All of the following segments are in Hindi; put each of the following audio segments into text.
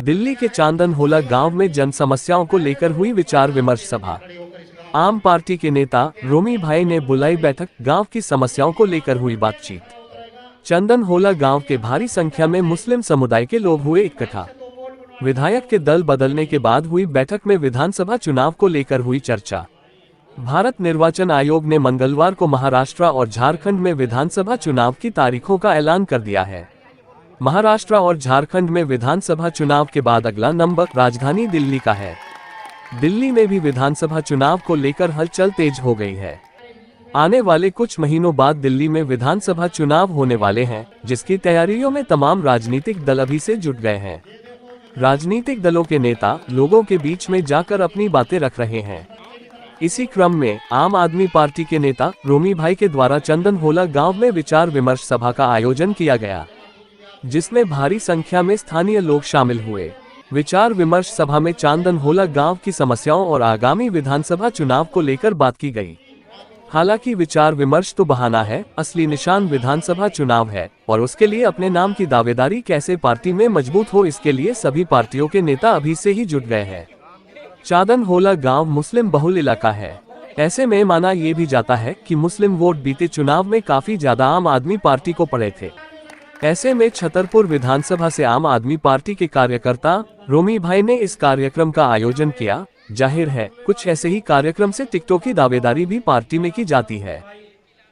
दिल्ली के चांदनहोला गांव में जन समस्याओं को लेकर हुई विचार विमर्श सभा। आम पार्टी के नेता रोमी भाई ने बुलाई बैठक, गांव की समस्याओं को लेकर हुई बातचीत। चांदनहोला गांव के भारी संख्या में मुस्लिम समुदाय के लोग हुए इकट्ठा। विधायक के दल बदलने के बाद हुई बैठक में विधानसभा चुनाव को लेकर हुई चर्चा। भारत निर्वाचन आयोग ने मंगलवार को महाराष्ट्र और झारखंड में विधानसभा चुनाव की तारीखों का ऐलान कर दिया है। महाराष्ट्र और झारखंड में विधानसभा चुनाव के बाद अगला नंबर राजधानी दिल्ली का है। दिल्ली में भी विधानसभा चुनाव को लेकर हलचल तेज हो गई है। आने वाले कुछ महीनों बाद दिल्ली में विधानसभा चुनाव होने वाले हैं, जिसकी तैयारियों में तमाम राजनीतिक दल अभी से जुट गए हैं। राजनीतिक दलों के नेता लोगों के बीच में जाकर अपनी बातें रख रहे हैं। इसी क्रम में आम आदमी पार्टी के नेता रोमी भाई के द्वारा चांदनहोला गांव में विचार विमर्श सभा का आयोजन किया गया, जिसमें भारी संख्या में स्थानीय लोग शामिल हुए। विचार विमर्श सभा में चांदनहोला गांव की समस्याओं और आगामी विधानसभा चुनाव को लेकर बात की गई। हालांकि विचार विमर्श तो बहाना है, असली निशान विधानसभा चुनाव है और उसके लिए अपने नाम की दावेदारी कैसे पार्टी में मजबूत हो, इसके लिए सभी पार्टियों के नेता अभी से ही जुट गए हैं। चांदनहोला गांव मुस्लिम बहुल इलाका है। ऐसे में माना यह भी जाता है कि मुस्लिम वोट बीते चुनाव में काफी ज्यादा आम आदमी पार्टी को पड़े थे। ऐसे में छतरपुर विधानसभा से आम आदमी पार्टी के कार्यकर्ता रोमी भाई ने इस कार्यक्रम का आयोजन किया। जाहिर है कुछ ऐसे ही कार्यक्रम से टिकटों की दावेदारी भी पार्टी में की जाती है।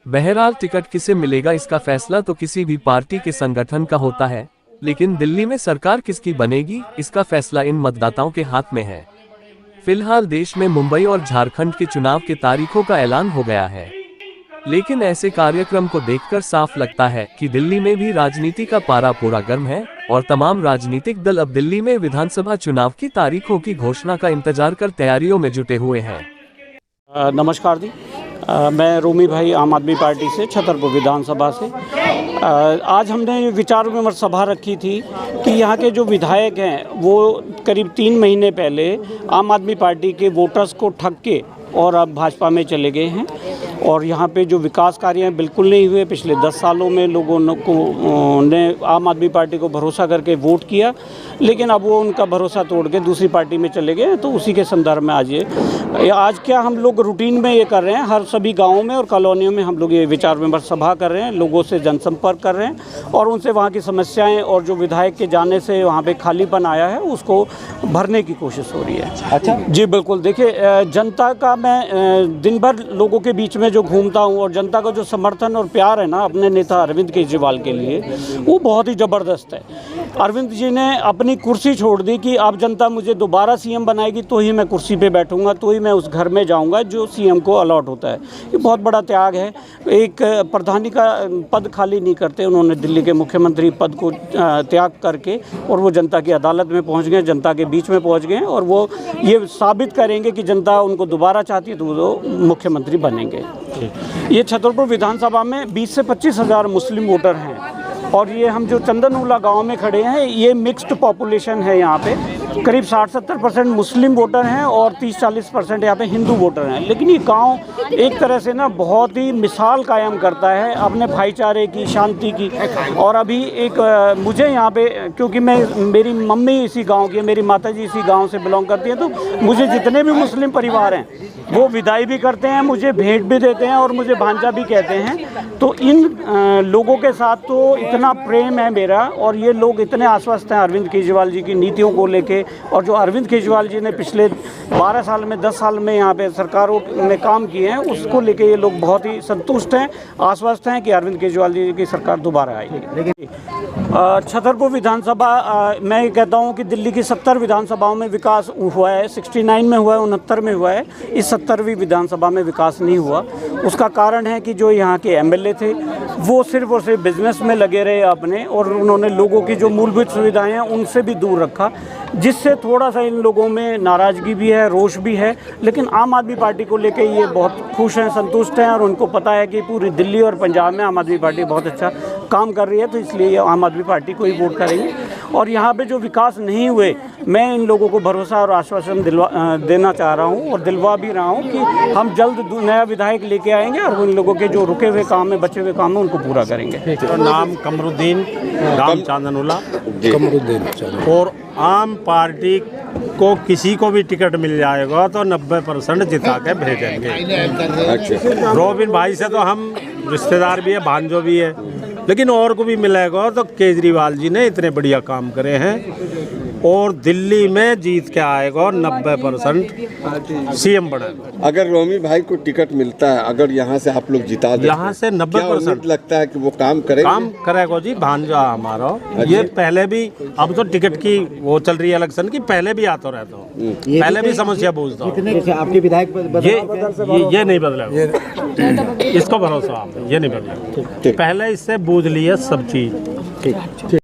बहरहाल टिकट किसे मिलेगा इसका फैसला तो किसी भी पार्टी के संगठन का होता है, लेकिन दिल्ली में सरकार किसकी बनेगी इसका फैसला इन मतदाताओं के हाथ में है। फिलहाल देश में मुंबई और झारखंड के चुनाव की तारीखों का ऐलान हो गया है, लेकिन ऐसे कार्यक्रम को देखकर साफ लगता है कि दिल्ली में भी राजनीति का पारा पूरा गर्म है और तमाम राजनीतिक दल अब दिल्ली में विधानसभा चुनाव की तारीखों की घोषणा का इंतजार कर तैयारियों में जुटे हुए हैं। नमस्कार जी, मैं रोमी भाई आम आदमी पार्टी से छतरपुर विधानसभा से। आज हमने विचार विमर्श सभा रखी थी कि यहाँ के जो विधायक हैं वो करीब 3 महीने पहले आम आदमी पार्टी के वोटर्स को ठग के और अब भाजपा में चले गए हैं और यहाँ पे जो विकास कार्य हैं बिल्कुल नहीं हुए। पिछले 10 सालों में लोगों ने आम आदमी पार्टी को भरोसा करके वोट किया, लेकिन अब वो उनका भरोसा तोड़ के दूसरी पार्टी में चले गए। तो उसी के संदर्भ में आज क्या हम लोग रूटीन में ये कर रहे हैं, हर सभी गाँवों में और कॉलोनियों में हम लोग ये विचार विमर्श सभा कर रहे हैं, लोगों से जनसंपर्क कर रहे हैं और उनसे वहाँ की समस्याएँ और जो विधायक के जाने से वहाँ पर खालीपन आया है उसको भरने की कोशिश हो रही है। अच्छा जी, बिल्कुल। देखिए, जनता का मैं दिन भर लोगों के बीच में जो घूमता हूँ और जनता का जो समर्थन और प्यार है ना अपने नेता अरविंद केजरीवाल के लिए, वो बहुत ही ज़बरदस्त है। अरविंद जी ने अपनी कुर्सी छोड़ दी कि अब जनता मुझे दोबारा सीएम बनाएगी तो ही मैं कुर्सी पे बैठूंगा, तो ही मैं उस घर में जाऊंगा जो सीएम को अलॉट होता है। ये बहुत बड़ा त्याग है। एक प्रधानी का पद खाली नहीं करते, उन्होंने दिल्ली के मुख्यमंत्री पद को त्याग करके और वो जनता की अदालत में पहुँच गए, जनता के बीच में पहुँच गए और वो ये साबित करेंगे कि जनता उनको दोबारा चाहती है तो वो मुख्यमंत्री बनेंगे। ये छतरपुर विधानसभा में 20 से 25 हज़ार मुस्लिम वोटर हैं और ये हम जो चांदनहोला गांव में खड़े हैं ये मिक्स्ड पॉपुलेशन है। यहाँ पे करीब 60-70% मुस्लिम वोटर हैं और 30-40% यहाँ पे हिंदू वोटर हैं। लेकिन ये गांव एक तरह से ना बहुत ही मिसाल कायम करता है अपने भाईचारे की, शांति की। और अभी एक मुझे यहाँ पे, क्योंकि मेरी मम्मी इसी गांव की है, मेरी माताजी इसी गांव से बिलोंग करती हैं, तो मुझे जितने भी मुस्लिम परिवार हैं वो विदाई भी करते हैं, मुझे भेंट भी देते हैं और मुझे भांजा भी कहते हैं। तो इन लोगों के साथ तो इतना प्रेम है मेरा और ये लोग इतने आश्वस्त हैं अरविंद केजरीवाल जी की नीतियों को लेके। और जो अरविंद केजरीवाल जी ने पिछले 12 साल में 10 साल में यहाँ पे सरकारों में काम किए हैं उसको लेके ये लोग बहुत ही संतुष्ट हैं, आश्वस्त हैं कि अरविंद केजरीवाल जी की सरकार दोबारा आएगी। छतरपुर विधानसभा, मैं ये कहता हूँ कि दिल्ली की 70 विधानसभाओं में विकास हुआ है, 69 में हुआ है, 69 में हुआ है। इस 70वीं विधानसभा में विकास नहीं हुआ। उसका कारण है कि जो यहाँ के एमएलए थे वो सिर्फ और सिर्फ बिजनेस में लगे रहे अपने, और उन्होंने लोगों की जो मूलभूत सुविधाएं हैं उनसे भी दूर रखा, जिससे थोड़ा सा इन लोगों में नाराज़गी भी है, रोष भी है। लेकिन आम आदमी पार्टी को लेकर ये बहुत खुश हैं, संतुष्ट हैं और उनको पता है कि पूरी दिल्ली और पंजाब में आम आदमी पार्टी बहुत अच्छा काम कर रही है, तो इसलिए ये आम आदमी पार्टी को ही वोट करेंगे। और यहाँ पे जो विकास नहीं हुए, मैं इन लोगों को भरोसा और आश्वासन देना चाह रहा हूँ और दिलवा भी रहा हूँ कि हम जल्द नया विधायक लेके आएंगे और उन लोगों के जो रुके हुए काम है, बचे हुए काम है, उनको पूरा करेंगे। तो नाम कमरुद्दीन राम चांदनुल्ला और आम पार्टी को किसी को भी टिकट मिल जाएगा तो 90% जिता के भेजेंगे। रोबिन भाई से तो हम रिश्तेदार भी है, भांजो भी है, लेकिन और को भी मिलेगा तो केजरीवाल जी ने इतने बढ़िया काम करे हैं और दिल्ली में जीत के आएगा 90% सीएम बनेगा। अगर रोमी भाई को टिकट मिलता है, अगर यहाँ से आप लोग जिता देते, यहाँ से 90% लगता है कि वो काम करेगा जी। भांजा हमारा ये पहले भी, अब तो टिकट की वो चल रही है इलेक्शन की, पहले भी आता रहता हूँ, पहले भी समस्या पूछता हूँ। आपके विधायक ये नहीं बदलेगा, इसको भरोसा आप, ये नहीं बदलेगा। पहले इससे बूझ ली है सब चीज।